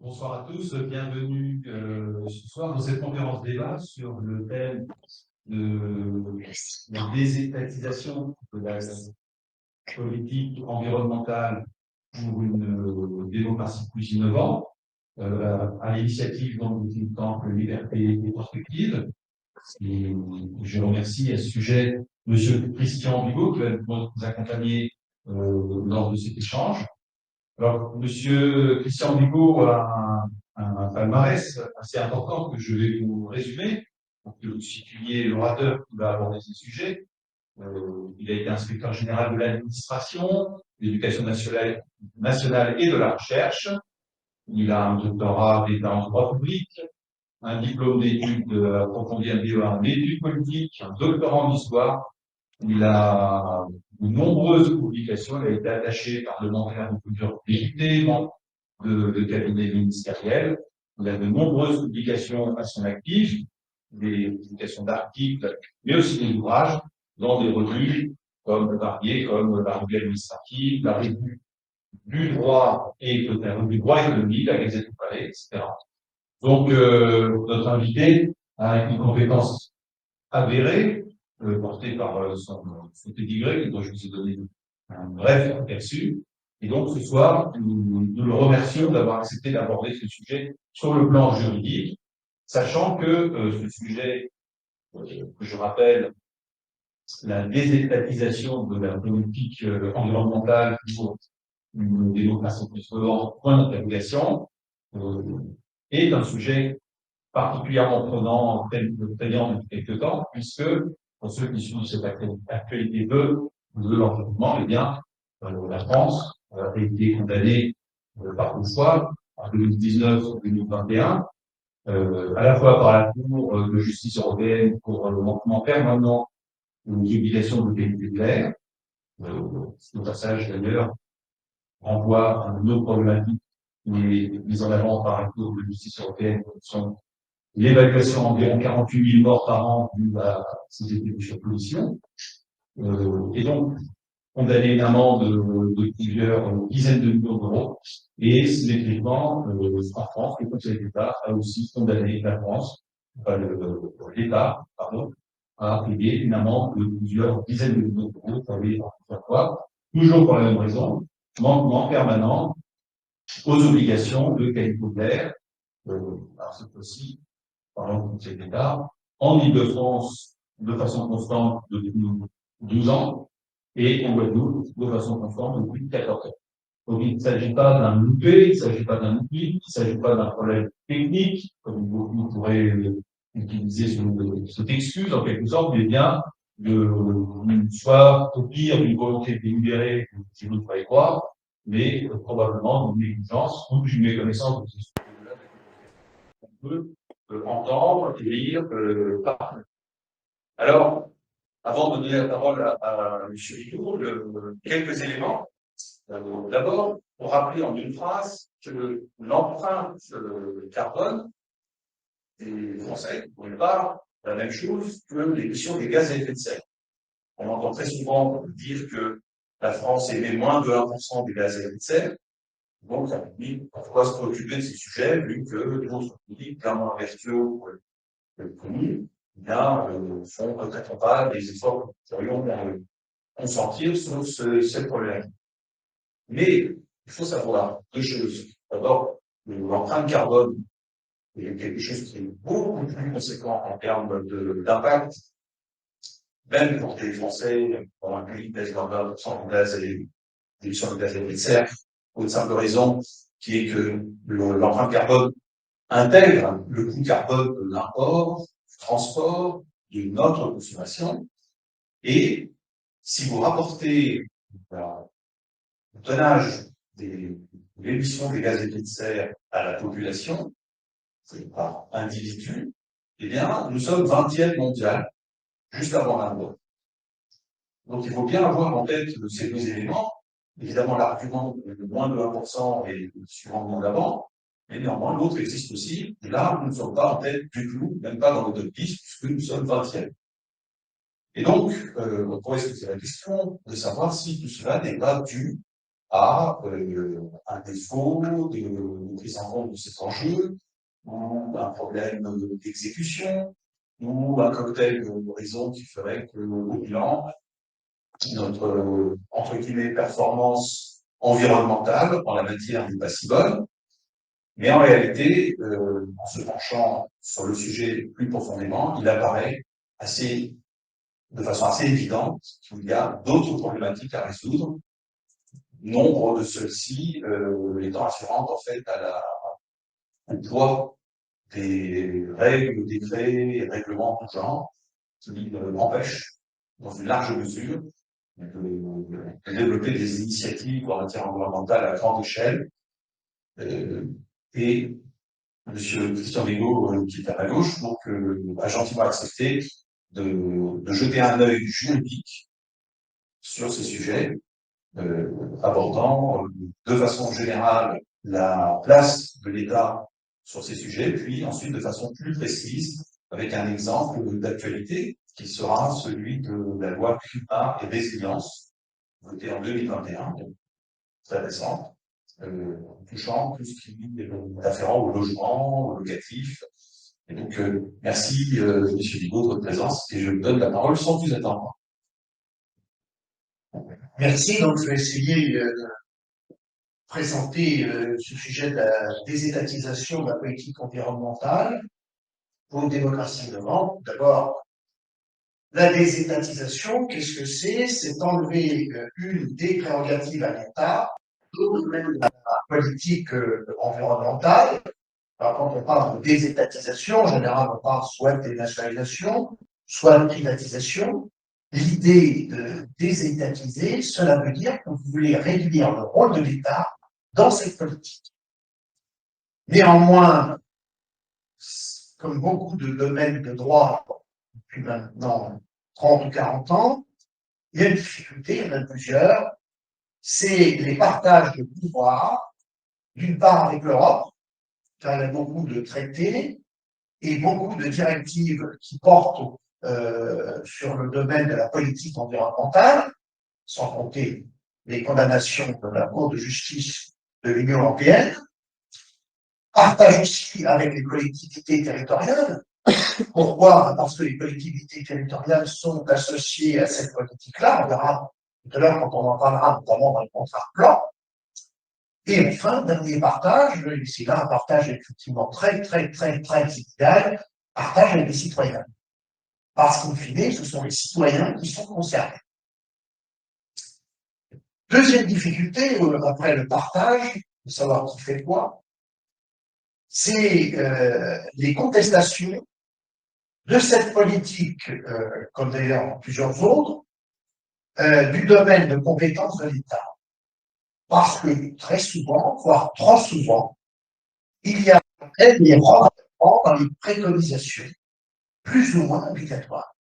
Bonsoir à tous, bienvenue ce soir dans cette conférence débat sur le thème de la désétatisation de la politique environnementale pour une démocratie plus innovante, à l'initiative donc, du think tank Liberté et Perspective. Et je remercie à ce sujet M. Christian Bigot qui va nous accompagner lors de cet échange. Alors, Monsieur Christian Bigot a un palmarès assez important que je vais vous résumer pour que vous situiez l'orateur qui va aborder ces sujets. Il a été inspecteur général de l'administration, de l'éducation nationale et de la recherche. Il a un doctorat d'État en droit public, un diplôme d'études approfondies en études politiques, un doctorat en histoire. Il a de nombreuses publications. Il a été attaché parlementaire de plusieurs députés, membre de cabinets ministériels. Il a de nombreuses publications à son actif, des publications d'articles, mais aussi des ouvrages dans des revues comme variées, comme la revue administrative, la revue du droit et la revue du droit économique, la Gazette du Palais, etc. Donc, notre invité a une compétence avérée, portée par son pédigré, dont je vous ai donné un bref aperçu. Et donc, ce soir, nous le remercions d'avoir accepté d'aborder ce sujet sur le plan juridique, sachant que ce sujet, que je rappelle, la désétatisation de la politique environnementale pour une démocratie plus forte, point d'interrogation, est un sujet particulièrement prégnant depuis quelques temps, puisque, pour ceux qui suivent cette actualité de l'environnement, eh bien, la France a été condamnée par deux fois, en 2019 et 2021, à la fois par la Cour de justice européenne pour le manquement permanent aux obligations de qualité de l'air. Ce passage, d'ailleurs, renvoie à une autre problématique qui est mise en avant par la Cour de justice européenne, qui sont l'évaluation d'environ 48 000 morts par an due à ces effets de surpollution. Et donc, condamné une amende de plusieurs dizaines de millions d'euros. Et symétriquement, en France, le Conseil d'État a aussi condamné la France, enfin l'État, pardon, à payer une amende de plusieurs dizaines de millions d'euros pour les fois, toujours pour la même raison, manquement permanent aux obligations de qualité de l'air. Alors cette fois-ci, par exemple, le Conseil d'État, en Ile-de-France, de façon constante depuis 12 ans, et en Guadeloupe, de façon constante depuis 14 ans. Donc, il ne s'agit pas d'un loupé, il ne s'agit pas d'un oubli, il ne s'agit pas d'un problème technique, comme beaucoup pourraient utiliser cette excuse, en quelque sorte, mais bien soit, au pire, d'une volonté délibérée, si vous ne croyez croire, mais probablement d'une négligence ou d'une méconnaissance de ce sujet-là. On peut entendre, lire, parler. Alors, avant de donner la parole à M. Rigaud, quelques éléments. D'abord, pour rappeler en une phrase que l'empreinte carbone des Français, pour une part, la même chose que l'émission des gaz à effet de serre. On entend très souvent dire que la France émet moins de 1% des gaz à effet de serre. Donc, ça nous dit pourquoi se préoccuper de ces sujets, vu que d'autres pays, bien moins vertueux que nous, font peut-être pas des efforts que nous pourrions consentir sur cette problématique. Mais il faut savoir deux choses. D'abord, l'empreinte carbone est quelque chose qui est beaucoup plus conséquent en termes d'impact, même pour les Français, pour un pays qui baisse dans 20% de gaz et d'émissions de gaz à effet de serre, pour une simple raison qui est que l'empreinte carbone intègre le coût carbone de l'import, du transport, de notre consommation. Et si vous rapportez le tonnage de l'émission des gaz à effet de serre à la population, c'est par individu, eh bien, nous sommes 20e mondial, juste avant l'Inde. Donc, il faut bien avoir en tête ces deux éléments. Évidemment, l'argument de moins de 1% est suivant le monde d'avant, mais néanmoins, l'autre existe aussi. Et là, nous ne sommes pas en tête du tout, même pas dans le top 10, puisque nous sommes 20e. Et donc, on pourrait se poser la question de savoir si tout cela n'est pas dû à un défaut de prise en compte de cet enjeu, ou un problème d'exécution, ou un cocktail de raisons qui ferait que le bilan, notre entre guillemets performance environnementale en la matière n'est pas si bonne. Mais en réalité, en se penchant sur le sujet plus profondément, il apparaît de façon assez évidente qu'il y a d'autres problématiques à résoudre, nombre de ceux-ci étant afférentes en fait au poids des règles, décrets et règlements en tout genre qui empêchent, dans une large mesure, de développer des initiatives en matière environnementale à grande échelle. Et Monsieur Christian Rigaud, qui est à ma gauche, donc, a gentiment accepté de jeter un œil juridique sur ces sujets, abordant de façon générale la place de l'État sur ces sujets, puis ensuite de façon plus précise, avec un exemple d'actualité qui sera celui de la loi Climat et Résilience, votée en 2021, donc très récente, touchant tout ce qui est afférent au logement, au locatif. Et donc, merci, M. Bigot, de votre présence, et je vous donne la parole sans plus attendre. Merci, donc je vais essayer de présenter ce sujet de la désétatisation de la politique environnementale pour une démocratie innovante. D'abord, la désétatisation, qu'est-ce que c'est? C'est enlever une des prérogatives à l'État dans le domaine de la politique environnementale. Alors, quand on parle de désétatisation, en général, on parle soit de dénationalisation, soit de privatisation. L'idée de désétatiser, cela veut dire que vous voulez réduire le rôle de l'État dans cette politique. Néanmoins, comme beaucoup de domaines de droit depuis maintenant 30 ou 40 ans, il y a une difficulté, il y en a plusieurs, c'est les partages de pouvoir, d'une part avec l'Europe, car il y a beaucoup de traités et beaucoup de directives qui portent sur le domaine de la politique environnementale, sans compter les condamnations de la Cour de justice de l'Union européenne, partage aussi avec les collectivités territoriales. Pourquoi? Parce que les collectivités territoriales sont associées à cette politique-là. On verra tout à l'heure quand on en parlera, notamment dans le contrat de plan. Et enfin, dernier partage, c'est là un partage effectivement très idéal, partage avec les citoyens. Parce qu'au final, ce sont les citoyens qui sont concernés. Deuxième difficulté, après le partage, de savoir qui fait quoi, c'est les contestations de cette politique, comme d'ailleurs plusieurs autres, du domaine de compétence de l'État. Parce que très souvent, voire trop souvent, il y a des renforcements dans les préconisations, plus ou moins obligatoires.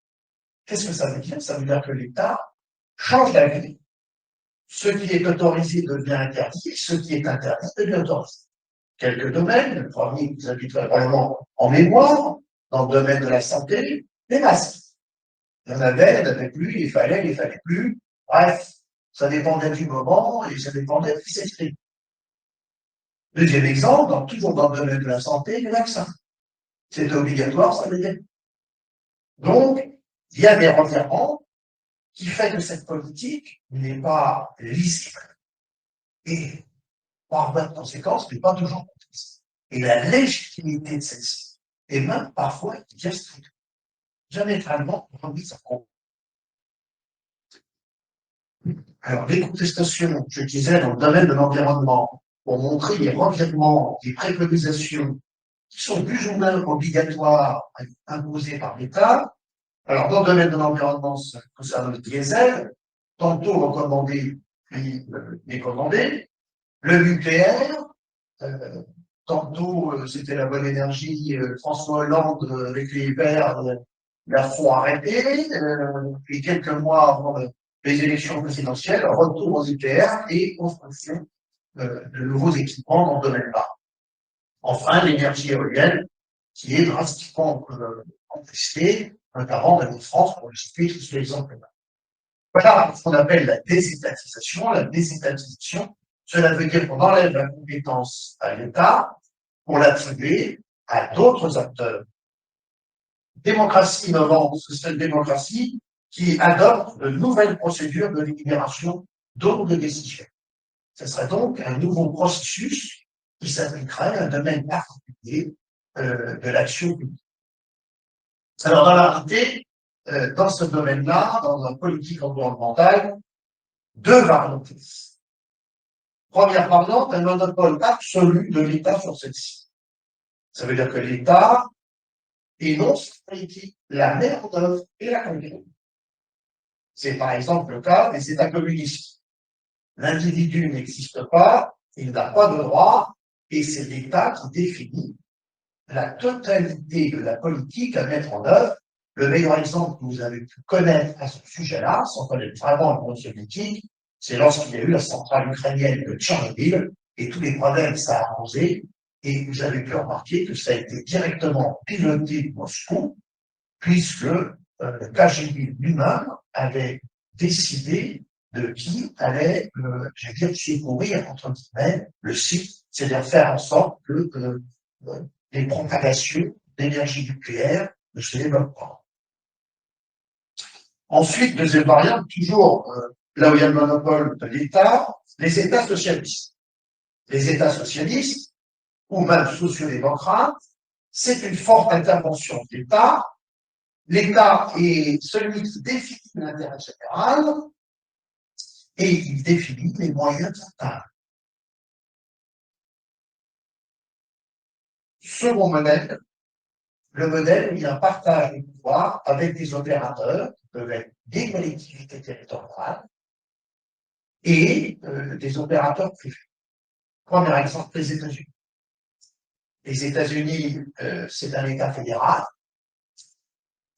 Qu'est-ce que ça veut dire? Ça veut dire que l'État change d'avis. Ce qui est autorisé devient interdit, ce qui est interdit devient autorisé. Quelques domaines, le premier que vous habiterez probablement en mémoire, dans le domaine de la santé, les masques. Il y en avait, il n'y en avait plus, il fallait plus. Bref, ça dépendait du moment et ça dépendait de qui s'exprime. Deuxième exemple, toujours dans le domaine de la santé, les vaccins. C'était obligatoire, ça l'était. Donc, il y a des revirements qui fait que cette politique n'est pas lisible et, par voie de conséquence, n'est pas toujours comprise. Et la légitimité de celle-ci est même parfois diastrique, diamétralement remise en cause. Alors, les contestations, je disais, dans le domaine de l'environnement, pour montrer les revirements, les préconisations qui sont plus ou moins obligatoires, imposées par l'État. Alors, dans le domaine de l'environnement, ça concerne le diesel, tantôt recommandé, puis décommandé. Le nucléaire, tantôt c'était la bonne énergie, François Hollande avec les Verts, il faut arrêter, et quelques mois avant les élections présidentielles, retour au nucléaire et construction de nouveaux équipements dans le domaine-là. Enfin, l'énergie éolienne, qui est drastiquement contestée, notamment dans France, pour le citer tous les exemples. Voilà ce qu'on appelle la désétatisation. La désétatisation, cela veut dire qu'on enlève la compétence à l'État pour l'attribuer à d'autres acteurs. Démocratie innovante, c'est une démocratie qui adopte de nouvelles procédures de libération d'autres décisions. Ce serait donc un nouveau processus qui s'appliquerait à un domaine particulier de l'action publique. Alors, dans la réalité, dans ce domaine-là, dans la politique environnementale, deux variantes. Première variante, un monopole absolu de l'État sur celle-ci. Ça veut dire que l'État énonce la politique, la met en œuvre et la contrôle. C'est par exemple le cas des États communistes. L'individu n'existe pas, il n'a pas de droit, et c'est l'État qui définit la totalité de la politique à mettre en œuvre. Le meilleur exemple que vous avez pu connaître à ce sujet-là, sans connaître vraiment le monde soviétique, c'est lorsqu'il y a eu la centrale ukrainienne de Tchernobyl et tous les problèmes que ça a causé. Et vous avez pu remarquer que ça a été directement piloté de Moscou, puisque le KGB lui-même avait décidé de qui allait, je veux dire, secourir, entre guillemets, le site, c'est-à-dire faire en sorte que les propagations d'énergie nucléaire ne se développent pas. Ensuite, deuxième variante, toujours là où il y a le monopole de l'État, les États socialistes. Les États socialistes, ou même sociodémocrates, c'est une forte intervention de l'État. L'État est celui qui définit l'intérêt général et il définit les moyens d'atteindre. Second modèle, le modèle où il y a un partage de pouvoir avec des opérateurs qui peuvent être des collectivités territoriales et des opérateurs privés. Premier exemple, les États-Unis. Les États-Unis, c'est un État fédéral.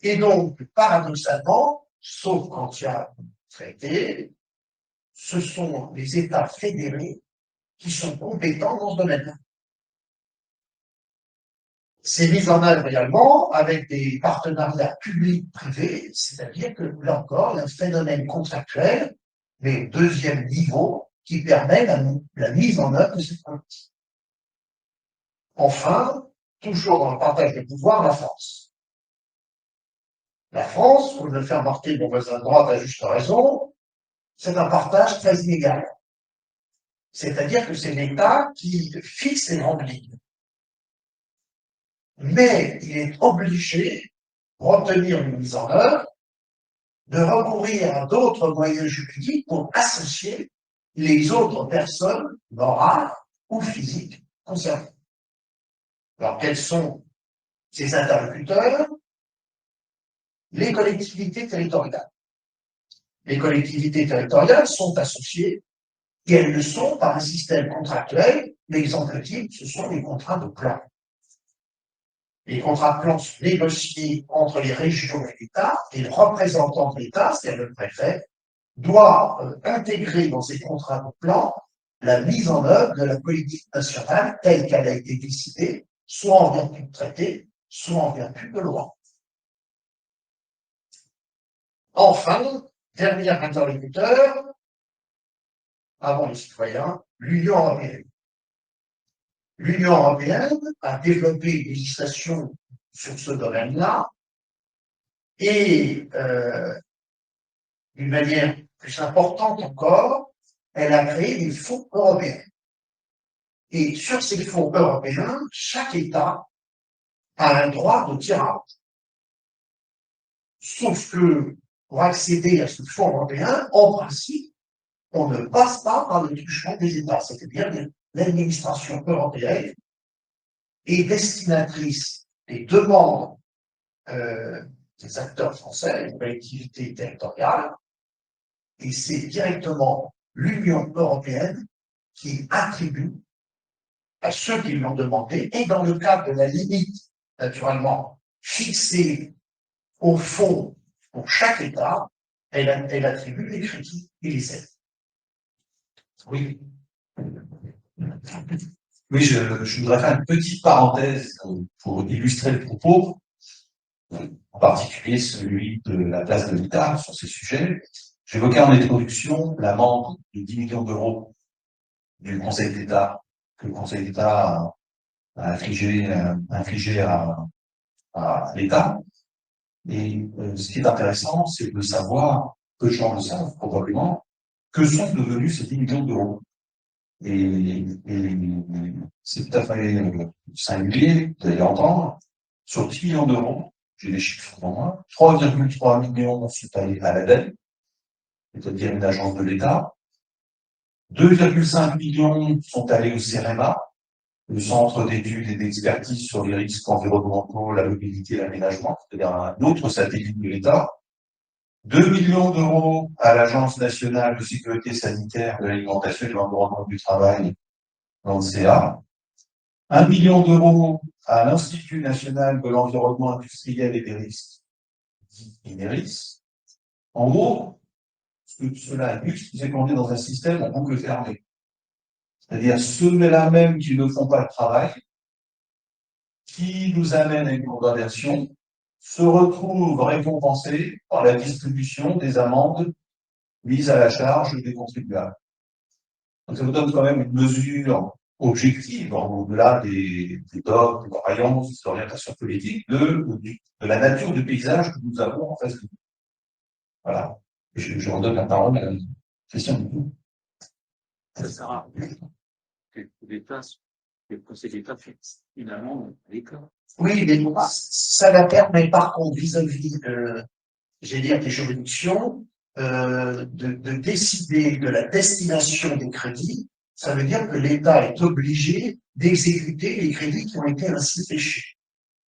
Et donc, paradoxalement, sauf quand il y a un traité, ce sont les États fédérés qui sont compétents dans ce domaine-là. C'est mis en œuvre également avec des partenariats publics-privés, c'est-à-dire que là encore, il y a un phénomène contractuel, mais deuxième niveau, qui permet la mise en œuvre de cette politique. Enfin, toujours dans le partage de pouvoir, la France. La France, comme le fait remarquer mon voisin de droite à juste raison, c'est un partage très inégal. C'est-à-dire que c'est l'État qui fixe les grandes lignes. Mais il est obligé, pour obtenir une mise en œuvre, de recourir à d'autres moyens juridiques pour associer les autres personnes morales ou physiques concernées. Alors, quels sont ces interlocuteurs? Les collectivités territoriales. Les collectivités territoriales sont associées et elles le sont par un système contractuel. L'exemple type, ce sont les contrats de plan. Les contrats de plan sont négociés entre les régions et l'État, et le représentant de l'État, c'est-à-dire le préfet, doit intégrer dans ces contrats de plan la mise en œuvre de la politique nationale telle qu'elle a été décidée, soit en vertu de traité, soit en vertu de loi. Enfin, dernier interlocuteur, avant les citoyens, l'Union européenne. L'Union européenne a développé une législation sur ce domaine-là et, d'une manière plus importante encore, elle a créé des fonds européens. Et sur ces fonds européens, chaque État a un droit de tirage. Sauf que pour accéder à ce fonds européen, en principe, on ne passe pas par le truchement des États, c'est-à-dire l'administration européenne est destinatrice des demandes des acteurs français, des collectivités territoriales, et c'est directement l'Union européenne qui attribue à ceux qui l'ont demandé, et dans le cadre de la limite, naturellement, fixée au fond pour chaque État, elle attribue les crédits et les aides. Oui. Oui, je voudrais faire une petite parenthèse pour illustrer le propos, en particulier celui de la place de l'État sur ces sujets. J'évoquais en introduction l'amende de 10 millions d'euros du Conseil d'État, que le Conseil d'État a infligé à l'État. Et ce qui est intéressant, c'est de savoir, peu de gens le savent probablement, que sont devenus ces 10 millions d'euros. Et c'est tout à fait singulier, vous allez l'entendre, sur 10 millions d'euros, j'ai les chiffres pour moi, 3,3 millions sont allés à l'ADEME, c'est-à-dire une agence de l'État, 2,5 millions sont allés au CEREMA, le Centre d'études et d'expertise sur les risques environnementaux, la mobilité et l'aménagement, c'est-à-dire un autre satellite de l'État, 2 millions d'euros à l'Agence nationale de sécurité sanitaire de l'alimentation et de l'environnement du travail, l'ANSEA, 1 million d'euros à l'Institut national de l'environnement industriel et des risques, INERIS. En gros, ce que cela implique, c'est qu'on est dans un système en boucle fermée. C'est-à-dire ceux-là même qui ne font pas le travail, qui nous amènent à une condamnation, se retrouvent récompensés par la distribution des amendes mises à la charge des contribuables. Donc ça vous donne quand même une mesure objective, au-delà des dogmes, des croyances, des orientations politiques, de la nature du paysage que nous avons en face de nous. Voilà. Je redonne la parole à la question. Ça sert à rien que l'État, que le Conseil d'État fait finalement l'État. Oui, mais ça la permet par contre vis-à-vis j'ai dire, des juridictions, de décider de la destination des crédits. Ça veut dire que l'État est obligé d'exécuter les crédits qui ont été ainsi fléchés.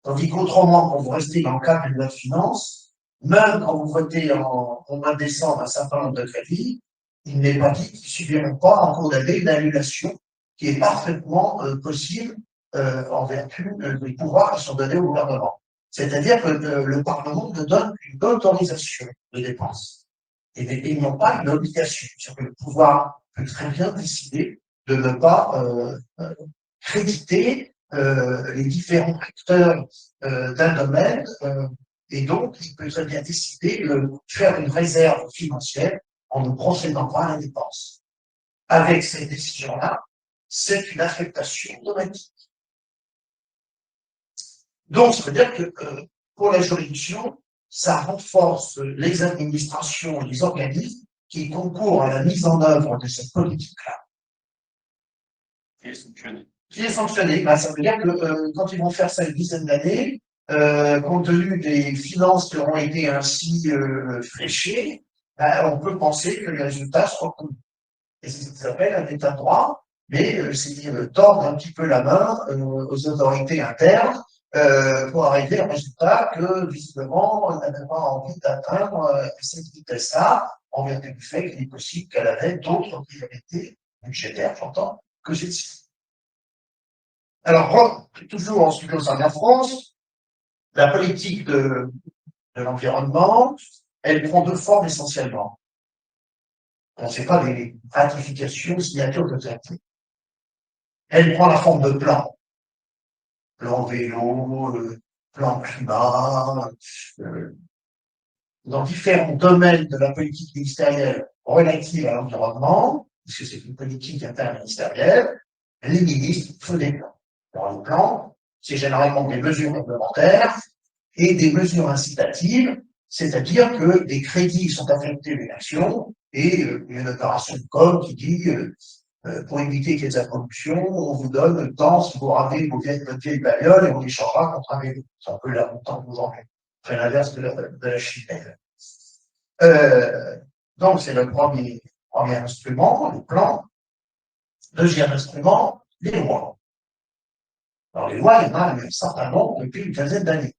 Tandis qu'autrement, quand vous restez dans le cadre d'une loi de finances, même quand vous votez au mois de décembre un certain nombre de crédits, il n'est pas dit qu'ils ne subiront pas en cours d'année une annulation qui est parfaitement possible en vertu des pouvoirs qui sont donnés au gouvernement. C'est-à-dire que le Parlement ne donne qu'une autorisation de dépenses. Et ils n'ont pas une obligation. C'est-à-dire que le pouvoir peut très bien décider de ne pas créditer les différents acteurs d'un domaine, et donc il peut très bien décider de faire une réserve financière en ne procédant pas à la dépense. Avec ces décisions-là, c'est une affectation automatique. Donc, ça veut dire que pour la juridiction, ça renforce les administrations et les organismes qui concourent à la mise en œuvre de cette politique-là. Qui est sanctionné. Ben, ça veut dire que quand ils vont faire ça une dizaine d'années, compte tenu des finances qui auront été ainsi fléchées, ben, on peut penser que les résultats seront connus. Et c'est ce qui s'appelle un état de droit, mais c'est tordre un petit peu la main aux autorités internes pour arriver au résultat que, visiblement, on n'avait pas envie d'atteindre cette vitesse-là, en vertu du fait qu'il est possible qu'elle avait d'autres priorités budgétaires, j'entends, que celle-ci. Alors, toujours en ce qui concerne la France, la politique de l'environnement, elle prend deux formes essentiellement. On ne sait pas des ratifications, signatures de traités. Elle prend la forme de plan. Plan vélo, plan climat, dans différents domaines de la politique ministérielle relative à l'environnement, puisque c'est une politique interministérielle, les ministres font des plans. Alors, les plans, c'est généralement des mesures réglementaires et des mesures incitatives, c'est-à-dire que des crédits sont affectés à une action et une opération de com qui dit pour éviter qu'il y ait de la corruption, on vous donne tant si vous ramenez votre vieille bagnole et on les changera contre un vélo. C'est un peu la montant aujourd'hui. C'est l'inverse de la Chine. Donc, c'est le premier instrument, le plan. Deuxième instrument, les lois. Alors, les lois, il y en a un certain nombre depuis une quinzaine d'années.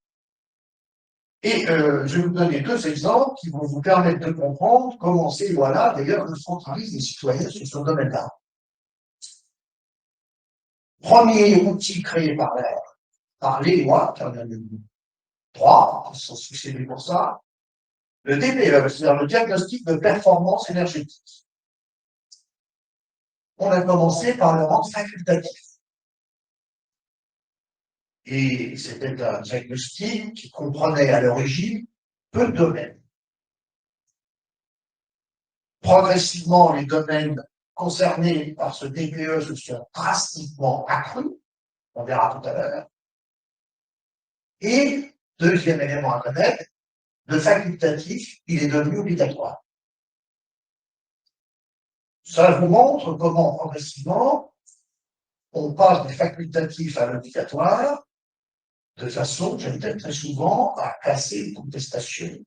Et je vais vous donner deux exemples qui vont vous permettre de comprendre comment ces lois-là, d'ailleurs, centralisent les citoyens sur ce domaine-là. Premier outil créé par les lois, qui en a trois, qui sont succédés pour ça, le DPE, c'est-à-dire le diagnostic de performance énergétique. On a commencé par le rendre facultatif. Et c'était un diagnostic qui comprenait à l'origine peu de domaines. progressivement, les domaines concernés par ce DPE se sont drastiquement accrus, on verra tout à l'heure. Et, deuxième élément à connaître, le facultatif, il est devenu obligatoire. Ça vous montre comment, progressivement, on passe du facultatif à l'obligatoire, de façon, j'allais dire très souvent, à casser les contestations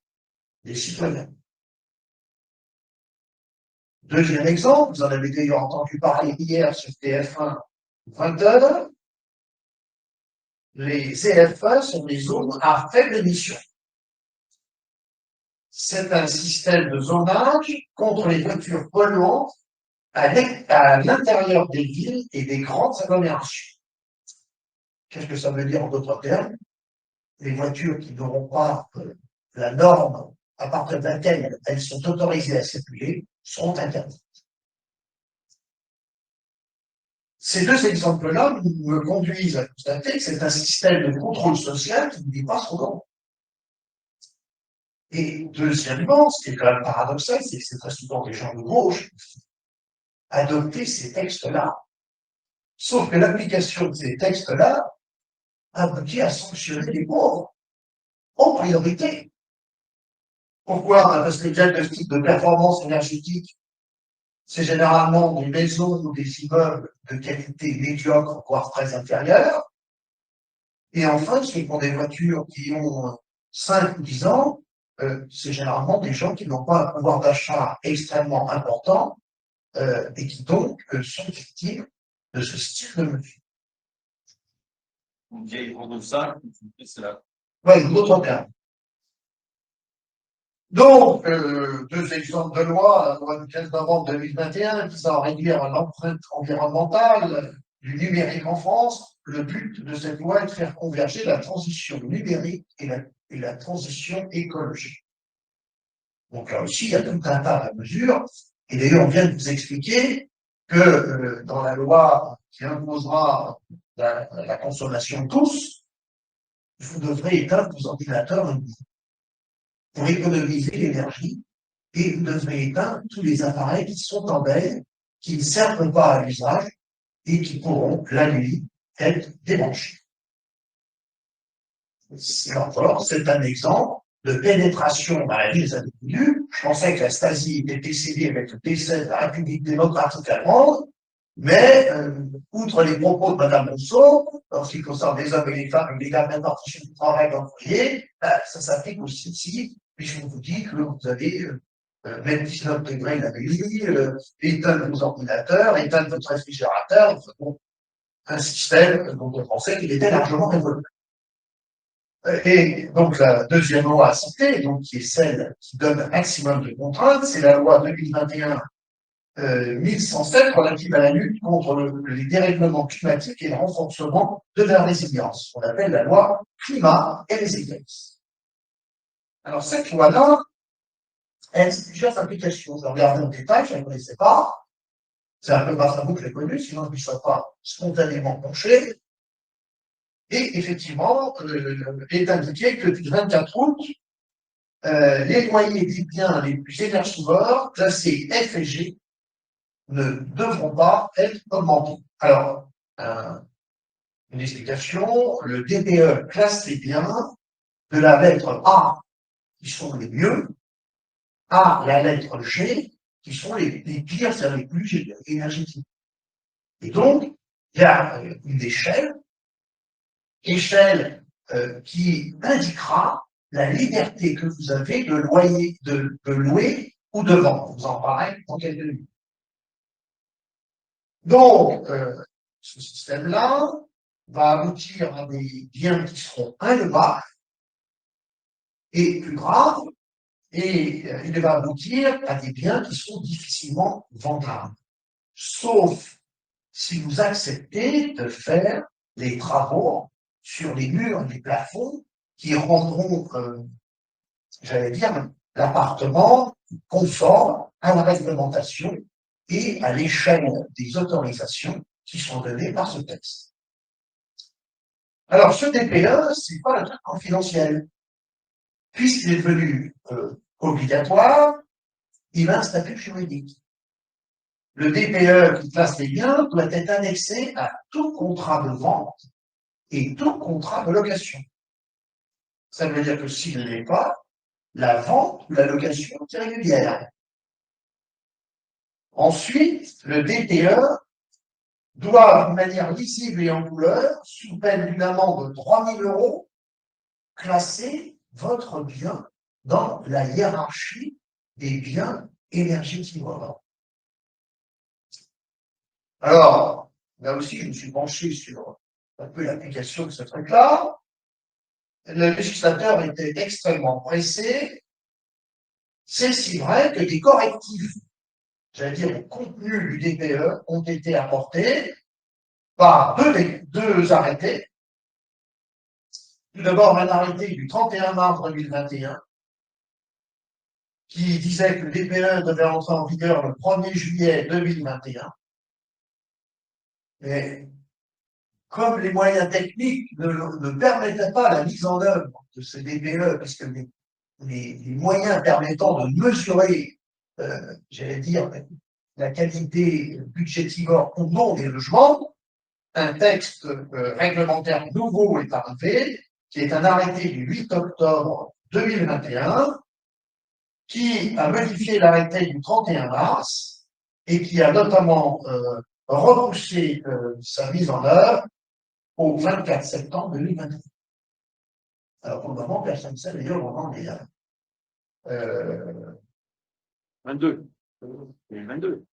des citoyens. Deuxième exemple, vous en avez d'ailleurs entendu parler hier sur TF1, 20h, les ZFE sont des zones à faible émission. C'est un système de zonage contre les voitures polluantes à l'intérieur des villes et des grandes agglomérations. Qu'est-ce que ça veut dire en d'autres termes? Les voitures qui n'auront pas la norme à partir de laquelle elles sont autorisées à circuler seront interdites. Ces deux exemples-là me conduisent à constater que c'est un système de contrôle social qui ne dit pas son nom. Et deuxièmement, ce qui est quand même paradoxal, c'est que c'est très souvent des gens de gauche qui adoptent ces textes-là. Sauf que l'application de ces textes-là aboutit à sanctionner les pauvres en priorité. Pourquoi? Parce que les diagnostics de performance énergétique, c'est généralement des maisons ou des immeubles de qualité médiocre, voire très inférieure. Et enfin, ceux qui ont des voitures qui ont 5 ou 10 ans, c'est généralement des gens qui n'ont pas un pouvoir d'achat extrêmement important et qui donc sont victimes de ce style de mesure. Une vieille grande salle, c'est là. Oui, d'autres termes. Donc, deux exemples de loi, la loi du 15 novembre 2021 visant à réduire l'empreinte environnementale du numérique en France. Le but de cette loi est de faire converger la transition numérique et la transition écologique. Donc là aussi, il y a tout un tas de mesures. Et d'ailleurs, on vient de vous expliquer que dans la loi qui imposera la consommation de tous, vous devrez éteindre vos ordinateurs pour économiser l'énergie et vous devrez éteindre tous les appareils qui sont en veille, qui ne servent pas à l'usage et qui pourront, la nuit, être débranchés. C'est un exemple de pénétration dans la vie des individus. Je pensais que la Stasi était décédée avec le décès de la République démocratique allemande, mais outre les propos de Mme Rousseau, en ce qui concerne les hommes et les femmes, les gamins partition du travail d'employés, ça s'applique aussi ici, puisqu'on vous dit que vous avez même 19 degrés la nuit, éteindre vos ordinateurs, éteindre votre réfrigérateur, bon, un système dont on pensait qu'il était largement révolu. Et donc la deuxième loi à citer, donc, qui est celle qui donne un maximum de contraintes, c'est la loi 2021 1107 relative à la lutte contre les dérèglements climatiques et le renforcement de la résilience, qu'on appelle la loi climat et résilience. Alors cette loi-là, elle a plusieurs applications. Je regarde en détail, je ne la connaissais pas. C'est un peu grâce à vous que je l'ai connue, sinon je ne serais pas spontanément penché. Et effectivement, il est indiqué que du 24 août, les loyers des biens les plus énergivores, classés F et G, ne devront pas être augmentés. Alors, une explication, le DPE classe les biens de la lettre A, qui sont les mieux, à la lettre G, qui sont les pires, c'est-à-dire les plus énergétiques. Et donc, il y a une échelle qui indiquera la liberté que vous avez de louer ou de vendre. Vous en parlerez dans quelques minutes. Donc, ce système-là va aboutir à des biens qui seront inlevables et plus graves, et il va aboutir à des biens qui sont difficilement vendables. Sauf si vous acceptez de faire les travaux sur les murs et les plafonds qui rendront, j'allais dire, l'appartement conforme à la réglementation et à l'échelle des autorisations qui sont données par ce texte. Alors, ce DPE, c'est pas un truc confidentiel, puisqu'il est devenu obligatoire. il a un statut juridique. Le DPE qui classe les biens doit être annexé à tout contrat de vente et tout contrat de location. Ça veut dire que s'il ne l'est pas, la vente ou la location est irrégulière. Ensuite, le DPE doit, de manière lisible et en couleur, sous peine d'une amende de 3 000 €, classer votre bien dans la hiérarchie des biens énergétivores. Alors, là aussi, je me suis penché sur un peu l'application de ce truc-là. Le législateur était extrêmement pressé. C'est si vrai que des correctifs, j'allais dire au contenu du DPE, ont été apportés par deux arrêtés. Tout d'abord, un arrêté du 31 mars 2021 qui disait que le DPE devait entrer en vigueur le 1er juillet 2021. Mais comme les moyens techniques ne permettaient pas la mise en œuvre de ce DPE, puisque les moyens permettant de mesurer, j'allais dire, la qualité budgétivore ou non des logements, un texte réglementaire nouveau est arrivé, qui est un arrêté du 8 octobre 2021, qui a modifié l'arrêté du 31 mars et qui a notamment repoussé sa mise en œuvre au 24 septembre 2021. Alors, pour le moment, personne ne sait d'ailleurs au moment des 22. 2022.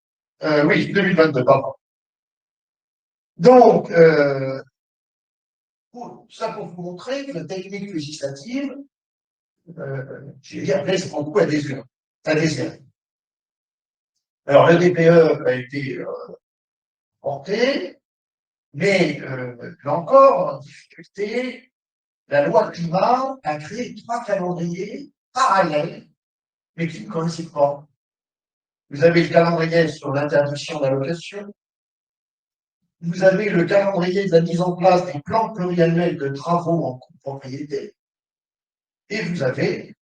Oui, 2022, pardon. Donc, ça pour vous montrer que la technique législative, je vais dire, laisse beaucoup à désirer. Alors, le DPE a été porté, mais là encore, en difficulté, la loi climat a créé 3 calendriers parallèles, mais qui ne coïncident pas. Vous avez le calendrier sur l'interdiction de la location, vous avez le calendrier de la mise en place des plans pluriannuels de travaux en copropriété, et vous avez, il ne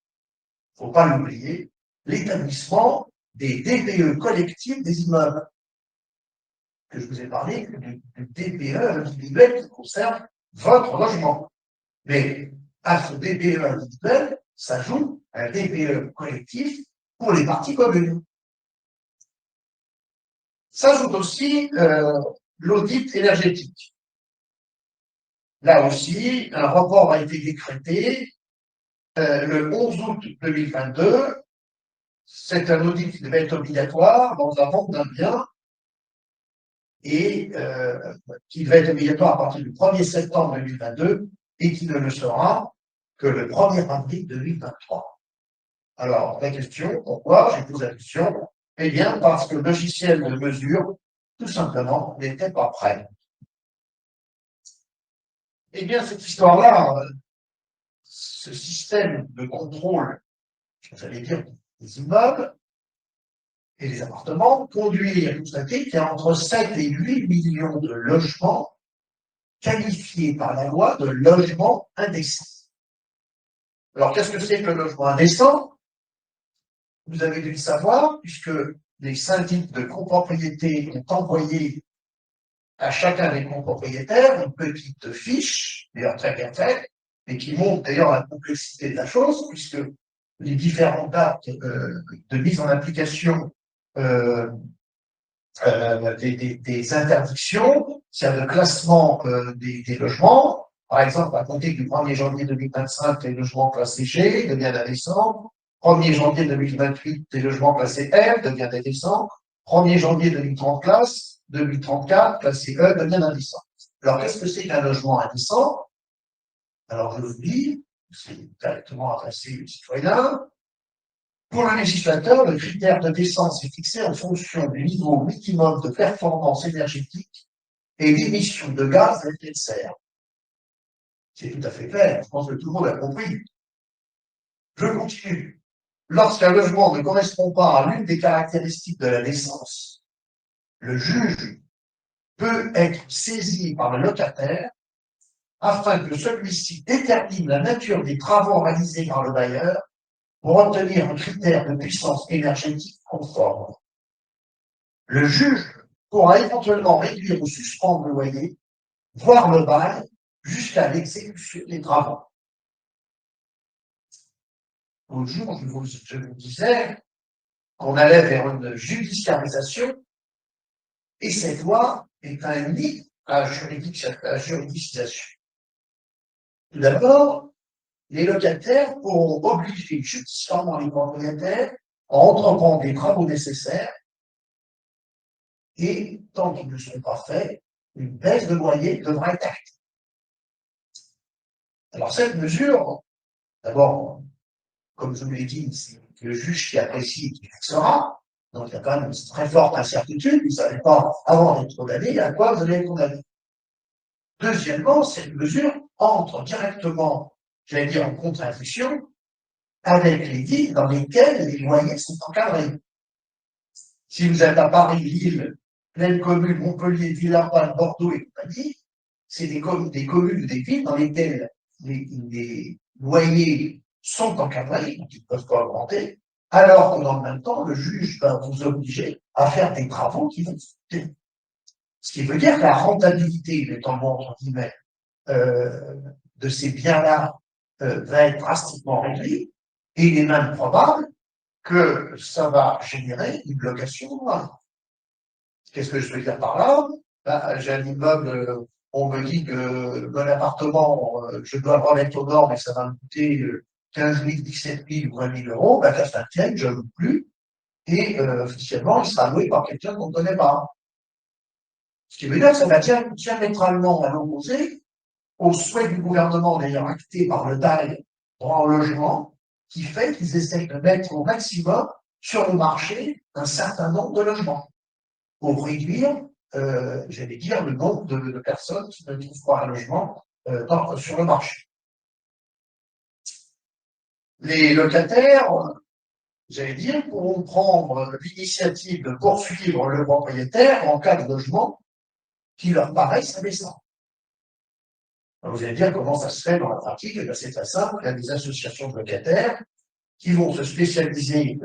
faut pas l'oublier, l'établissement des DPE collectifs des immeubles. Que je vous ai parlé du DPE individuel qui concerne votre logement. Mais à ce DPE individuel s'ajoute un DPE collectif pour les parties communes. S'ajoute aussi l'audit énergétique. Là aussi, un rapport a été décrété le 11 août 2022. C'est un audit qui devait être obligatoire dans la vente d'un bien et qui devait être obligatoire à partir du 1er septembre 2022 et qui ne le sera que le 1er avril 2023. Alors, la question, pourquoi j'ai posé la question? Eh bien, parce que le logiciel de mesure, tout simplement, n'était pas prêt. Eh bien, cette histoire-là, ce système de contrôle, j'allais dire, des immeubles et des appartements, conduit à constater qu'il y a entre 7 et 8 millions de logements qualifiés par la loi de logements indécents. Alors, qu'est-ce que c'est que le logement indécent? Vous avez dû le savoir, puisque les syndics de copropriété ont envoyé à chacun des copropriétaires une petite fiche, d'ailleurs très bien faite, et qui montre d'ailleurs la complexité de la chose, puisque les différentes dates de mise en application des interdictions, c'est-à-dire le classement des logements, par exemple, à compter du 1er janvier 2025, les logements classés G deviennent indécents, 1er janvier 2028, les logements classés R deviennent indécents, 1er janvier 2034, classé E devient indécent. Alors, qu'est-ce que c'est qu'un logement indécent? Alors, je vous dis, c'est directement adressé aux citoyens. Pour le législateur, le critère de décence est fixé en fonction du niveau minimum de performance énergétique et d'émissions de gaz à effet de serre. C'est tout à fait clair, je pense que tout le monde a compris. Je continue. Lorsqu'un logement ne correspond pas à l'une des caractéristiques de la décence, le juge peut être saisi par le locataire afin que celui-ci détermine la nature des travaux réalisés par le bailleur pour obtenir un critère de puissance énergétique conforme. Le juge pourra éventuellement réduire ou suspendre le loyer, voire le bail, jusqu'à l'exécution des travaux. L'autre jour, je vous disais qu'on allait vers une judiciarisation, et cette loi est un nid à la juridicisation. Tout d'abord, les locataires pourront obliger judiciairement les propriétaires à entreprendre les travaux nécessaires et, tant qu'ils ne sont pas faits, une baisse de loyer devra être actée. Alors, cette mesure, d'abord, comme je vous l'ai dit, c'est le juge qui apprécie qui fixera. Donc, il y a quand même une très forte incertitude. Vous ne savez pas, avant d'être condamné, à quoi vous allez être condamné. Deuxièmement, cette mesure entre directement, j'allais dire, en contradiction avec les villes dans lesquelles les loyers sont encadrés. Si vous êtes à Paris, Lille, pleine commune, Montpellier, Villeurbanne, Bordeaux et compagnie, c'est des communes, des villes dans lesquelles les loyers sont encadrés, donc ils ne peuvent pas augmenter, alors que dans le même temps, le juge va vous obliger à faire des travaux qui vont coûter. Ce qui veut dire que la rentabilité, notamment entre guillemets, de ces biens-là va être drastiquement réduite, et il est même probable que ça va générer une location noire. Qu'est-ce que je veux dire par là? Ben, j'ai un immeuble, on me dit que mon appartement, je dois le remettre aux normes et ça va me coûter 15 000, 17 000 ou 20 000 euros, ben, qu'à ça tienne, je ne loue plus, et officiellement, il sera loué par quelqu'un qu'on ne connaît pas. Ce qui veut dire que ça va diamétralement à l'opposé au souhait du gouvernement, d'ailleurs acté par le DAL droit au logement, qui fait qu'ils essayent de mettre au maximum sur le marché un certain nombre de logements pour réduire, j'allais dire, le nombre de personnes qui ne trouvent pas un logement sur le marché. Les locataires, j'allais dire, pourront prendre l'initiative de poursuivre le propriétaire en cas de logement qui leur paraissent indécents. Vous allez dire comment ça se fait dans la pratique? Eh bien, c'est très simple. Il y a des associations de locataires qui vont se spécialiser,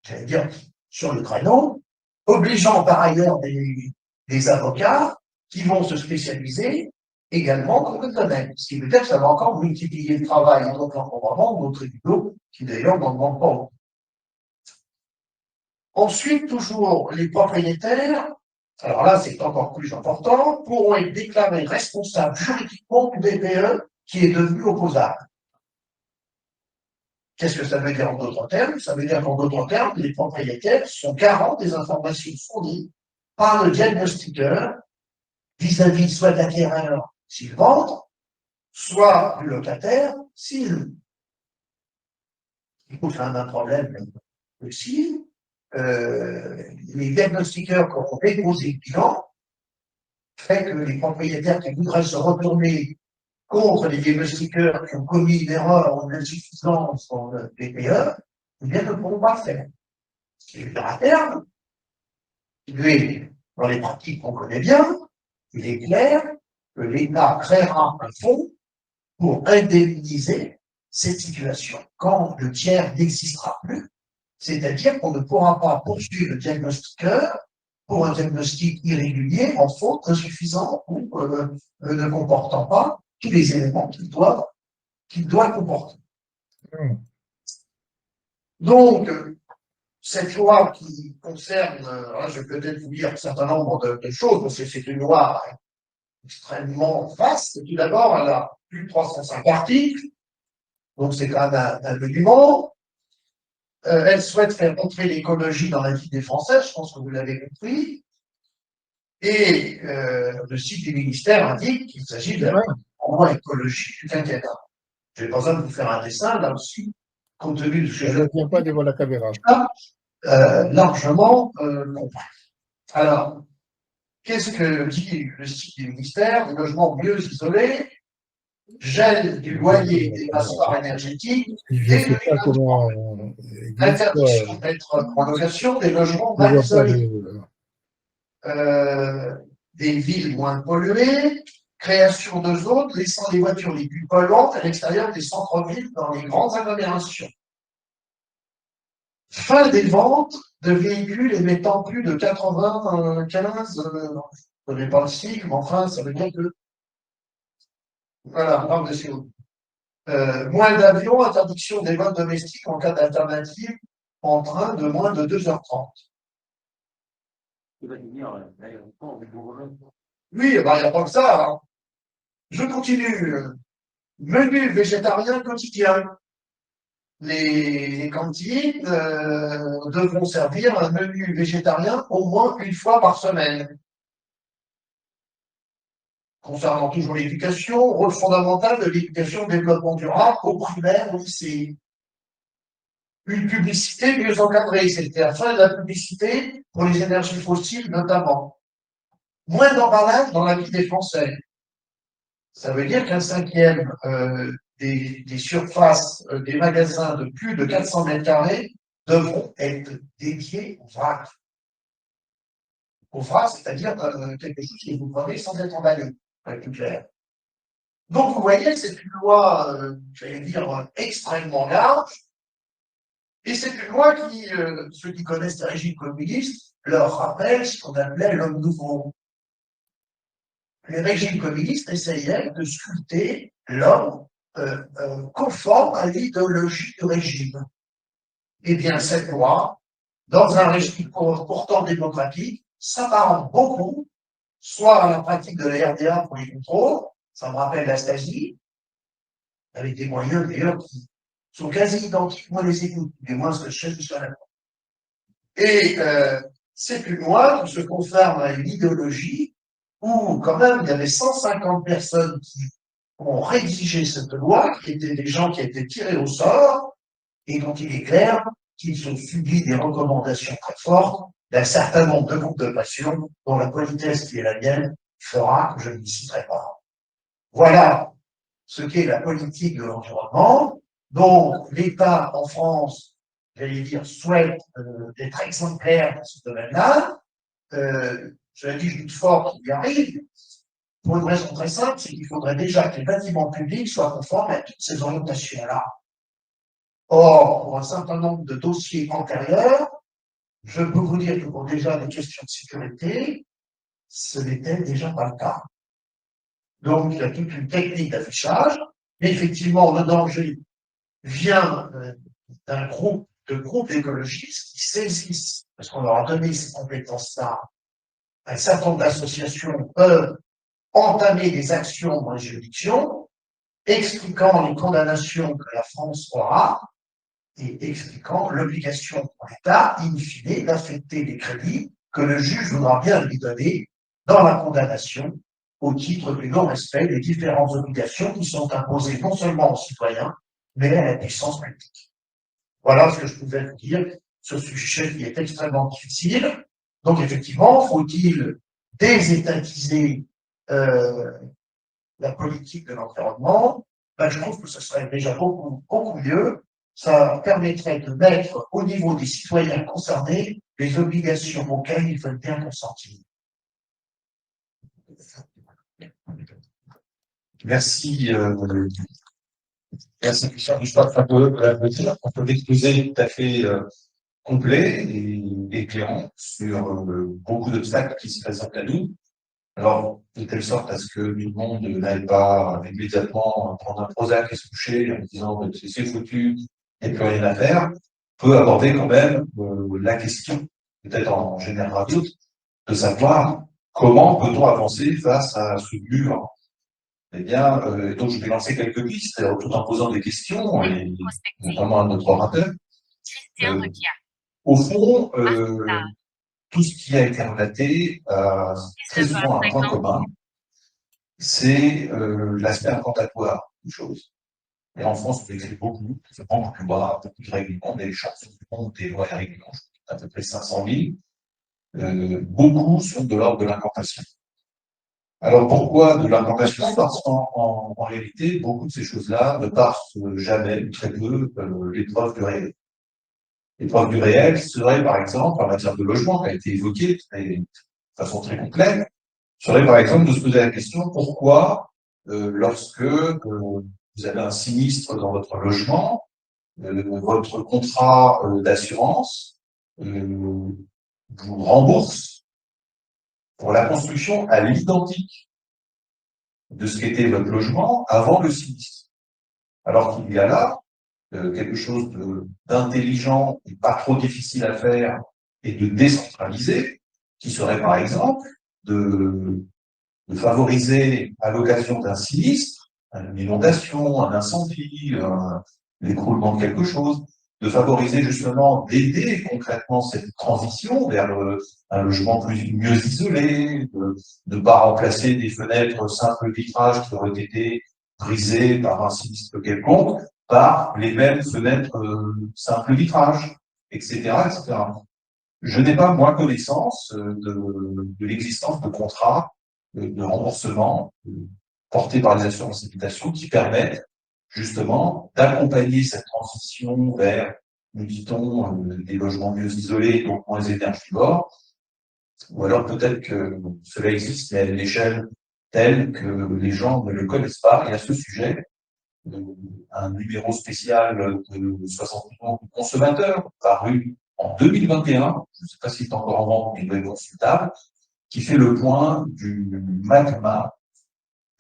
j'allais dire, sur le créneau, obligeant par ailleurs des avocats qui vont se spécialiser également dans le domaine. Ce qui veut dire que ça va encore multiplier le travail, et donc l'encombrement nos tribunaux, qui d'ailleurs n'en demandent pas. Ensuite, toujours, les propriétaires, alors là, c'est encore plus important, pourront être déclarés responsables juridiquement du DPE qui est devenu opposable. Qu'est-ce que ça veut dire en d'autres termes? Ça veut dire qu'en d'autres termes, les propriétaires sont garants des informations fournies par le diagnostiqueur vis-à-vis soit de l'acquéreur s'il vend, soit du locataire s'il loue. Il faut faire un problème aussi. Les diagnostiqueurs qui auront déposé le bilan fait que les propriétaires qui voudraient se retourner contre les diagnostiqueurs qui ont commis une erreur ou une insuffisance dans le DPE, eh bien, ne pourront pas le faire. Ce qui veut dire à terme, dans les pratiques qu'on connaît bien, il est clair que l'État créera un fonds pour indemniser cette situation quand le tiers n'existera plus. C'est-à-dire qu'on ne pourra pas poursuivre le diagnostiqueur pour un diagnostic irrégulier, en faute, insuffisant ou ne comportant pas tous les éléments qu'il doit comporter. Donc, cette loi qui concerne, je vais peut-être vous dire un certain nombre de choses, parce que c'est une loi extrêmement vaste. Tout d'abord, elle a plus de 305 articles, donc c'est quand même un monument. Elle souhaite faire entrer l'écologie dans la vie des Français, je pense que vous l'avez compris. Et le site du ministère indique qu'il s'agit de la loi écologie du quinquennat. Je n'ai pas besoin de vous faire un dessin, là aussi, compte tenu de ce que je ne viens pas devant la caméra. Largement compris. Alors, qu'est-ce que dit le site du ministère? Des logements mieux isolés, gel du loyer des passoires énergétiques, Je ne sais pas comment. l'interdiction de mettre en location des logements mal isolés, des villes moins polluées, création de zones laissant les voitures les plus polluantes à l'extérieur des centres-villes dans les grandes agglomérations. fin des ventes de véhicules émettant plus de 95, je ne connais pas le cycle, mais enfin, ça veut dire que, voilà, on parle de CO2. Moins d'avions, interdiction des vols domestiques en cas d'alternative en train de moins de 2h30. Il va venir à l'aéroport, Oui, eh ben, il n'y a pas que ça, hein. Je continue. Menu végétarien quotidien. Les cantines devront servir un menu végétarien au moins une fois par semaine. Concernant toujours l'éducation, rôle fondamental de l'éducation au développement durable au primaire, au lycée. Une publicité mieux encadrée, c'était la fin de la publicité pour les énergies fossiles notamment. Moins d'emballage dans la vie des Français. Ça veut dire qu'un cinquième des surfaces des magasins de plus de 400 mètres carrés devront être dédiés au vrac. Au vrac, c'est-à-dire quelque chose que vous prenez sans être emballé, pour être plus clair. Donc, vous voyez, c'est une loi, j'allais dire, extrêmement large, et c'est une loi qui, ceux qui connaissent les régimes communistes, leur rappelle ce qu'on appelait l'homme nouveau. Les régimes communistes essayaient de sculpter l'homme conforme à l'idéologie du régime. Eh bien, cette loi, dans un régime pourtant démocratique, s'apparente beaucoup, soit à la pratique de la RDA pour les contrôles, ça me rappelle la Stasi, avec des moyens d'ailleurs qui sont quasi identiques, moi les écoute, mais moins ce que je sais jusqu'à la fin. Et c'est une loi qui se conforme à une idéologie où, quand même, il y avait 150 personnes qui ont rédigé cette loi, qui étaient des gens qui étaient tirés au sort, et dont il est clair qu'ils ont subi des recommandations très fortes d'un certain nombre de groupes de passion, dont la politesse qui est la mienne fera que je ne m'y citerai pas. Voilà ce qu'est la politique de l'environnement. Donc, l'État en France, j'allais dire, souhaite être exemplaire dans ce domaine-là. Je l'ai dit, je doute fort qu'il y arrive, pour une raison très simple, c'est qu'il faudrait déjà que les bâtiments publics soient conformes à toutes ces orientations-là. Or, pour un certain nombre de dossiers antérieurs, je peux vous dire que pour déjà des questions de sécurité, ce n'était déjà pas le cas. Donc, il y a toute une technique d'affichage, mais effectivement, le danger vient d'un groupe d'écologistes qui saisissent, parce qu'on leur a donné ces compétences-là, un certain nombre d'associations peuvent entamer des actions dans les juridictions, expliquant les condamnations que la France aura et expliquant l'obligation pour l'État, in fine, d'affecter les crédits que le juge voudra bien lui donner dans la condamnation au titre du non-respect des différentes obligations qui sont imposées non seulement aux citoyens, mais à la puissance publique. Voilà ce que je pouvais vous dire sur ce sujet qui est extrêmement difficile. Donc, effectivement, faut-il désétatiser la politique de l'environnement? Ben, je trouve que ce serait déjà beaucoup mieux. Ça permettrait de mettre au niveau des citoyens concernés les obligations auxquelles ils veulent bien consentir. Merci. Merci, Christian. Je crois qu'on peut l'exposer tout à fait complet et éclairant sur beaucoup d'obstacles qui se présentent à nous. Alors, de telle sorte à ce que tout le monde n'aille pas immédiatement prendre un Prozac et se coucher en disant c'est foutu, il n'y a plus rien à faire, peut aborder quand même la question, peut-être en général d'autres, de savoir comment peut-on avancer face à ce mur. Eh bien, donc je vais lancer quelques pistes, tout en posant des questions, et notamment à notre orateur. Au fond, tout ce qui a été relaté a très souvent un point commun, c'est l'aspect incantatoire des choses. Et en France, on écrit beaucoup, beaucoup plus bas, beaucoup de règlements, des chansons du monde, des lois et règlements, à peu près 500 000. Beaucoup sont de l'ordre de l'incantation. Alors pourquoi de l'incantation? Parce qu'en réalité, beaucoup de ces choses-là ne passent jamais, ou très peu, l'épreuve du réel. L'épreuve du réel serait, par exemple, en matière de logement, qui a été évoquée de façon très complète, serait, par exemple, de se poser la question pourquoi, lorsque vous avez un sinistre dans votre logement, votre contrat d'assurance vous rembourse pour la construction à l'identique de ce qu'était votre logement avant le sinistre. Alors qu'il y a là quelque chose d'intelligent et pas trop difficile à faire et de décentralisé, qui serait par exemple de favoriser à l'occasion d'un sinistre, une inondation, un incendie, l'écroulement de quelque chose, de favoriser justement, d'aider concrètement cette transition vers un logement mieux isolé, de ne pas remplacer des fenêtres simples vitrage qui auraient été brisées par un sinistre quelconque, par les mêmes fenêtres simples vitrage, etc., etc. Je n'ai pas, moi, connaissance de l'existence de contrats de remboursement portés par les assurances habitation qui permettent justement d'accompagner cette transition vers, nous dit-on, des logements mieux isolés, donc moins énergivores, ou alors peut-être que cela existe, mais à une échelle telle que les gens ne le connaissent pas. Et à ce sujet, un numéro spécial de 60 millions de consommateurs, paru en 2021, je ne sais pas s'il est encore en vente, mais il est consultable, qui fait le point du magma,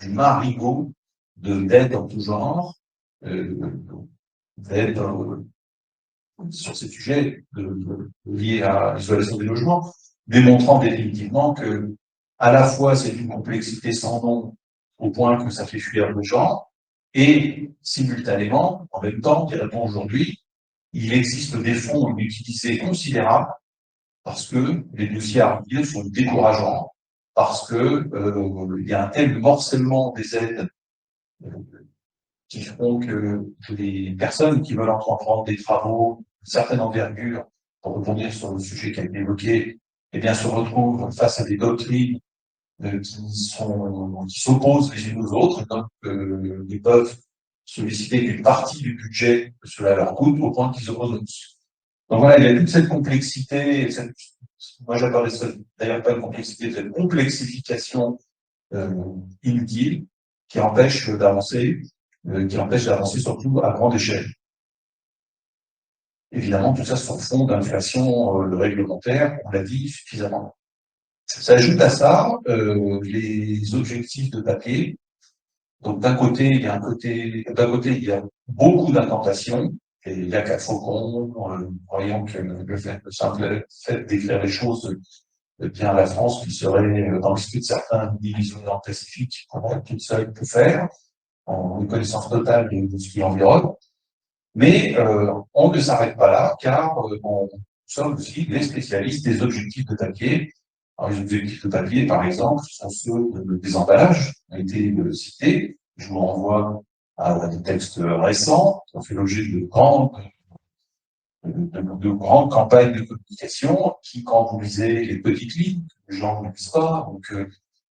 du marigot d'aide en tout genre, d'aide sur ces sujets liés à l'isolation des logements, démontrant définitivement que, à la fois, c'est une complexité sans nom, au point que ça fait fuir les gens, et simultanément, en même temps, dirait-on aujourd'hui, il existe des fonds inutilisés considérables parce que les dossiers à remplir sont décourageants, parce que il y a un tel morcellement des aides qui font que les personnes qui veulent entreprendre des travaux de certaine envergure, pour rebondir sur le sujet qui a été évoqué, eh bien, se retrouvent face à des doctrines qui s'opposent les unes aux autres, donc ils peuvent solliciter une partie du budget que cela leur coûte au point qu'ils renoncent. Donc voilà, il y a toute cette complexité, moi j'appelle ça d'ailleurs pas une complexité, cette complexification inutile qui empêche d'avancer surtout à grande échelle. Évidemment, tout ça sur fond d'inflation réglementaire, on l'a dit suffisamment. S'ajoute à ça les objectifs de papier. Donc d'un côté, il y a beaucoup d'incantations, et il n'y a qu'à Faucon, croyant que le simple fait d'écrire les choses, bien la France, qui serait, dans l'esprit de certains, division dans le Pacifique, pourrait toute seule tout faire, en une connaissance totale de ce qui environne. Mais on ne s'arrête pas là, car nous sommes aussi les spécialistes des objectifs de papier. Alors, les objectifs de papier, par exemple, sont ceux des emballages, qui ont été cités. Je vous renvoie à des textes récents, qui ont fait l'objet de grandes campagnes de communication, qui, quand vous lisez les petites lignes, les gens ne lisent pas, donc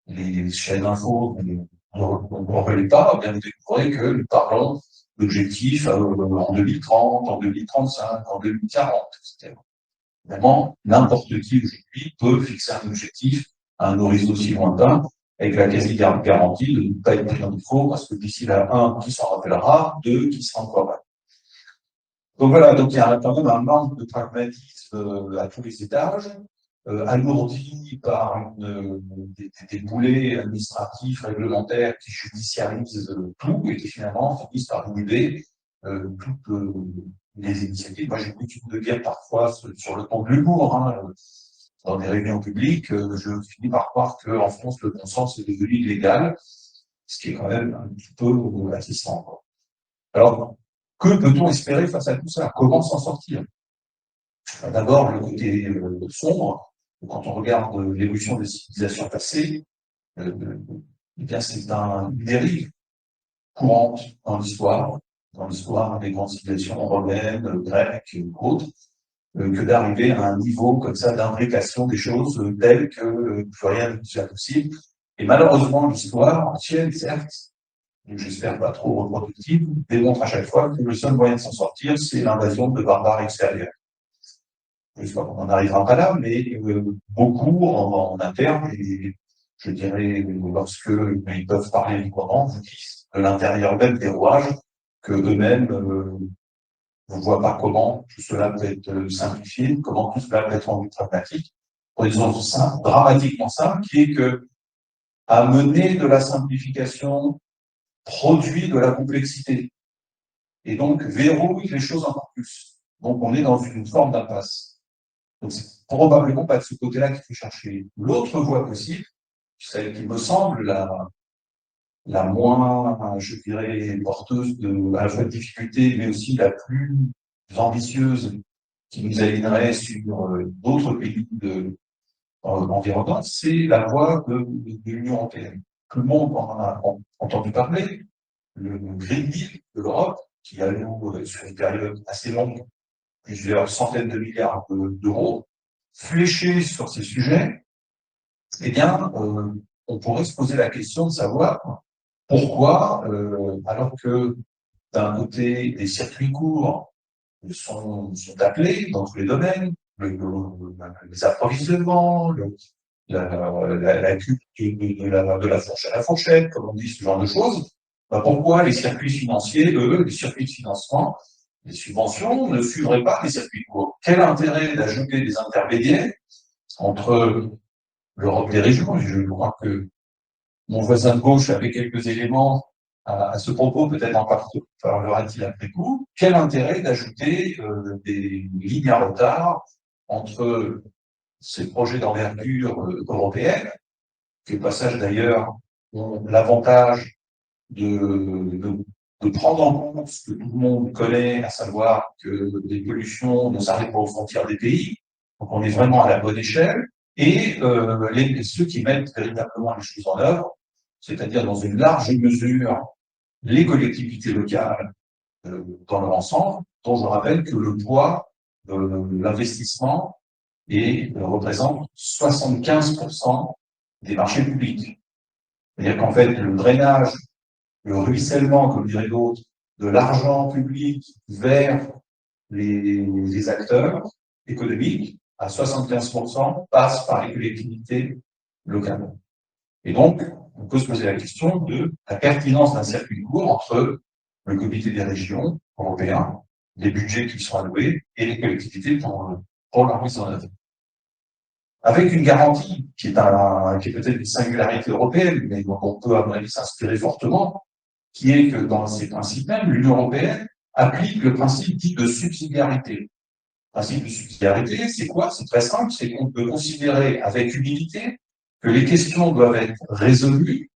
les chaînes d'infos ne relaient pas, bien vous découvrez que nous parlons d'objectifs en 2030, en 2035, en 2040, etc. Évidemment, n'importe qui aujourd'hui peut fixer un objectif à un horizon aussi lointain, avec la quasi-garantie de ne pas être pris en défaut, parce que d'ici là, un, qui s'en rappellera, deux, qui sera encore là. Donc voilà, donc il y a quand même un manque de pragmatisme à tous les étages, alourdi par des boulets administratifs, réglementaires qui judiciarisent tout et qui finalement finissent par inhiber toutes les initiatives. Moi, j'ai coutume de dire parfois sur le ton de l'humour, dans des réunions publiques, je finis par croire qu'en France, le bon sens est devenu illégal, ce qui est quand même un petit peu attestant. Alors, que peut-on espérer face à tout ça? Comment s'en sortir? D'abord, le côté sombre. Quand on regarde l'évolution des civilisations passées, eh bien, c'est une dérive courante dans l'histoire des grandes civilisations romaines, grecques et autres, que d'arriver à un niveau comme ça d'imbrication des choses telles que plus rien ne soit possible. Et malheureusement, l'histoire ancienne, certes, j'espère pas trop reproductive, démontre à chaque fois que le seul moyen de s'en sortir, c'est l'invasion de barbares extérieurs. J'espère qu'on n'en arrivera pas là, mais beaucoup en interne, et je dirais, lorsque ils peuvent parler librement, vous disent de l'intérieur même des rouages, que eux-mêmes je ne vois pas comment tout cela peut être simplifié, comment tout cela peut être rendu pragmatique, pour une raison simple, dramatiquement simple, qui est que amener de la simplification produit de la complexité, et donc verrouille les choses encore plus. Donc on est dans une forme d'impasse. Donc c'est probablement pas de ce côté-là qu'il faut chercher. L'autre voie possible, celle qui me semble la moins, je dirais, porteuse à la fois de difficultés, mais aussi la plus ambitieuse, qui nous alignerait sur d'autres pays environnants, c'est la voie de l'Union européenne. Tout le monde en a entendu parler, le Green Deal de l'Europe, qui a eu sur une période assez longue plusieurs centaines de milliards d'euros, fléchés sur ces sujets, eh bien, on pourrait se poser la question de savoir pourquoi, alors que d'un côté, les circuits courts sont appelés dans tous les domaines, les approvisionnements, la cuve de la fourche à la fourchette, comme on dit, ce genre de choses, ben pourquoi les circuits financiers, eux, les circuits de financement, les subventions ne suivraient pas les circuits courts? Quel intérêt d'ajouter des intermédiaires entre l'Europe des régions? Je crois que mon voisin de gauche avait quelques éléments à ce propos, peut-être en parlera-t-il après coup. Quel intérêt d'ajouter des lignes à retard entre ces projets d'envergure européenne, qui au passage d'ailleurs ont l'avantage de prendre en compte ce que tout le monde connaît, à savoir que les pollutions ne s'arrêtent pas aux frontières des pays, donc on est vraiment à la bonne échelle, et ceux qui mettent véritablement les choses en œuvre, c'est-à-dire dans une large mesure les collectivités locales dans leur ensemble, dont je rappelle que le poids de l'investissement représente 75% des marchés publics. C'est-à-dire qu'en fait, le drainage, le ruissellement, comme dirait l'autre, de l'argent public vers les acteurs économiques, à 75%, passe par les collectivités locales. Et donc, on peut se poser la question de la pertinence d'un circuit court entre le comité des régions européens, les budgets qui sont alloués et les collectivités pour leur mise en œuvre. Avec une garantie qui est peut-être une singularité européenne, mais dont on peut, à mon avis, s'inspirer fortement, qui est que dans ces principes mêmes, l'Union européenne applique le principe dit de subsidiarité. Le principe de subsidiarité, c'est quoi? C'est très simple, c'est qu'on peut considérer avec humilité que les questions doivent être résolues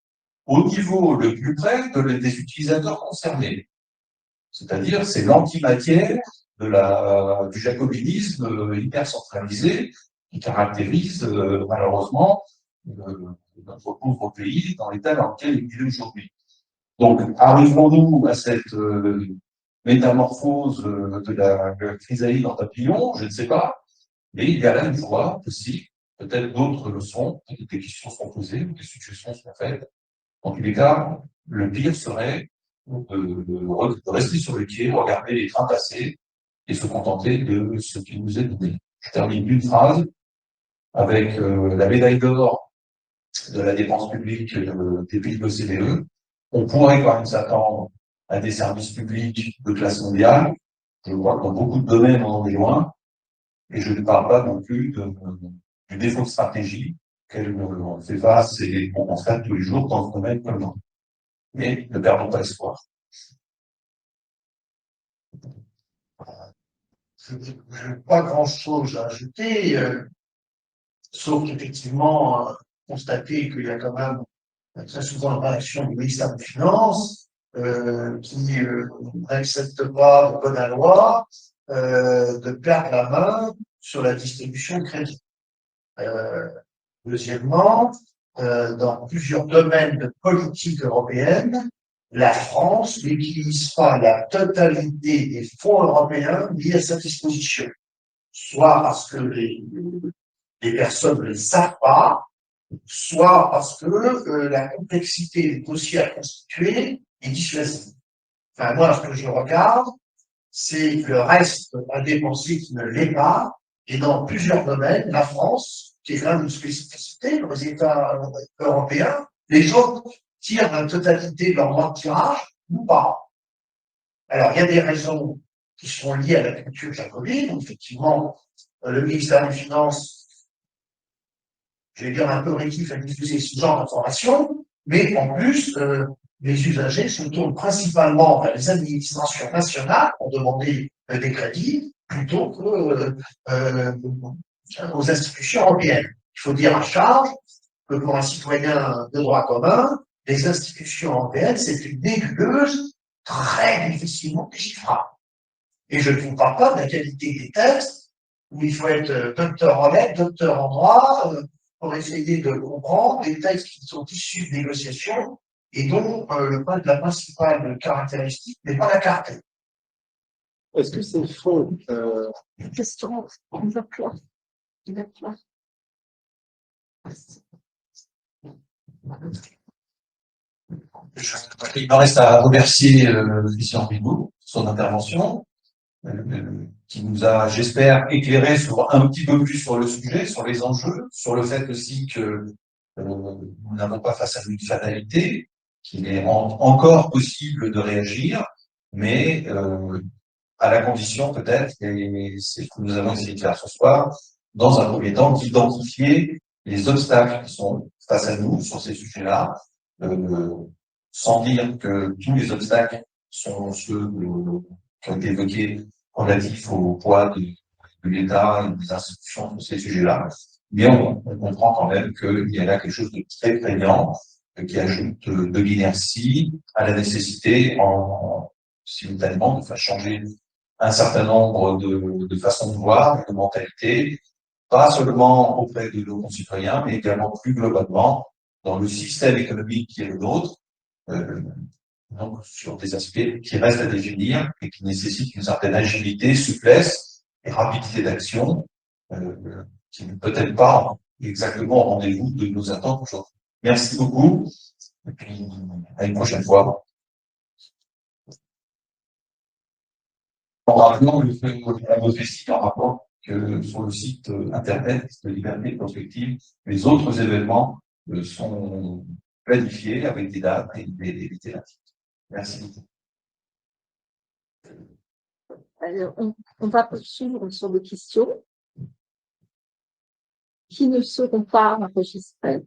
au niveau le plus près des utilisateurs concernés. C'est-à-dire, c'est l'antimatière du jacobinisme hyper centralisé qui caractérise malheureusement notre pauvre pays dans l'état dans lequel il est aujourd'hui. Donc, arriverons-nous à cette métamorphose de la chrysalide en papillon? Je ne sais pas, mais il y a là une voie aussi, peut-être d'autres le sont, peut-être des questions sont posées, des suggestions sont faites. En tous les cas, le pire serait de rester sur le quai, regarder les trains passer et se contenter de ce qui nous est donné. Je termine d'une phrase avec la médaille d'or de la dépense publique des pays de l'OCDE. On pourrait quand même s'attendre à des services publics de classe mondiale. Je crois que dans beaucoup de domaines, on en est loin. Et je ne parle pas non plus du défaut de stratégie qu'elle fait face et qu'on constate tous les jours dans ce domaine comme dans. Mais ne perdons pas espoir. Je n'ai pas grand-chose à ajouter, sauf qu'effectivement, constater qu'il y a quand même très souvent une réaction du ministère des Finances qui n'accepte pas de bonne loi de perdre la main sur la distribution de crédit. Deuxièmement, dans plusieurs domaines de politique européenne, la France n'utilise pas la totalité des fonds européens mis à sa disposition, soit parce que les personnes ne le savent pas, soit parce que la complexité des dossiers à constituer est dissuasive. Enfin, moi, ce que je regarde, c'est le reste à dépenser qui ne l'est pas, et dans plusieurs domaines, la France, qui est quand même une spécificité dans les États européens, les autres tirent la totalité de leur droit de tirage ou pas. Alors, il y a des raisons qui sont liés à la culture jacobine. Effectivement, le ministère des Finances, je vais dire un peu rétif à diffuser ce genre d'informations, mais en plus, les usagers se tournent principalement vers les administrations nationales pour demander des crédits plutôt que aux institutions européennes. Il faut dire à charge que pour un citoyen de droit commun, les institutions européennes, c'est une nébuleuse très difficilement déchiffrable. Et je ne vous parle pas de la qualité des textes, où il faut être docteur en lettres, docteur en droit, pour essayer de comprendre des textes qui sont issus de négociations et dont la principale caractéristique n'est pas la clarté. Est-ce que c'est faux Question, on va clore. Il me reste à remercier Lucien Ribot pour son intervention, qui nous a, j'espère, éclairé sur un petit peu plus sur le sujet, sur les enjeux, sur le fait aussi que nous n'avons pas face à une fatalité, qu'il est encore possible de réagir, mais à la condition peut-être, et c'est ce que nous avons essayé de faire ce soir, dans un premier temps, d'identifier les obstacles qui sont face à nous sur ces sujets-là, sans dire que tous les obstacles sont ceux qui ont été évoqués relatifs au poids de l'État et des institutions sur ces sujets-là. Mais on comprend quand même qu'il y a là quelque chose de très prégnant qui ajoute de l'inertie à la nécessité simultanément de faire changer un certain nombre de façons de voir, de mentalités, pas seulement auprès de nos concitoyens, mais également plus globalement dans le système économique qui est le nôtre, donc sur des aspects qui restent à définir et qui nécessitent une certaine agilité, souplesse et rapidité d'action, qui n'est peut-être pas exactement au rendez-vous de nos attentes aujourd'hui. Merci beaucoup, et puis à une prochaine fois. Normalement, le fait en rapport que sur le site internet de Liberté Prospective, les autres événements sont planifiés avec des dates et des thématiques. Merci beaucoup. Alors, on va poursuivre sur des questions qui ne seront pas enregistrées.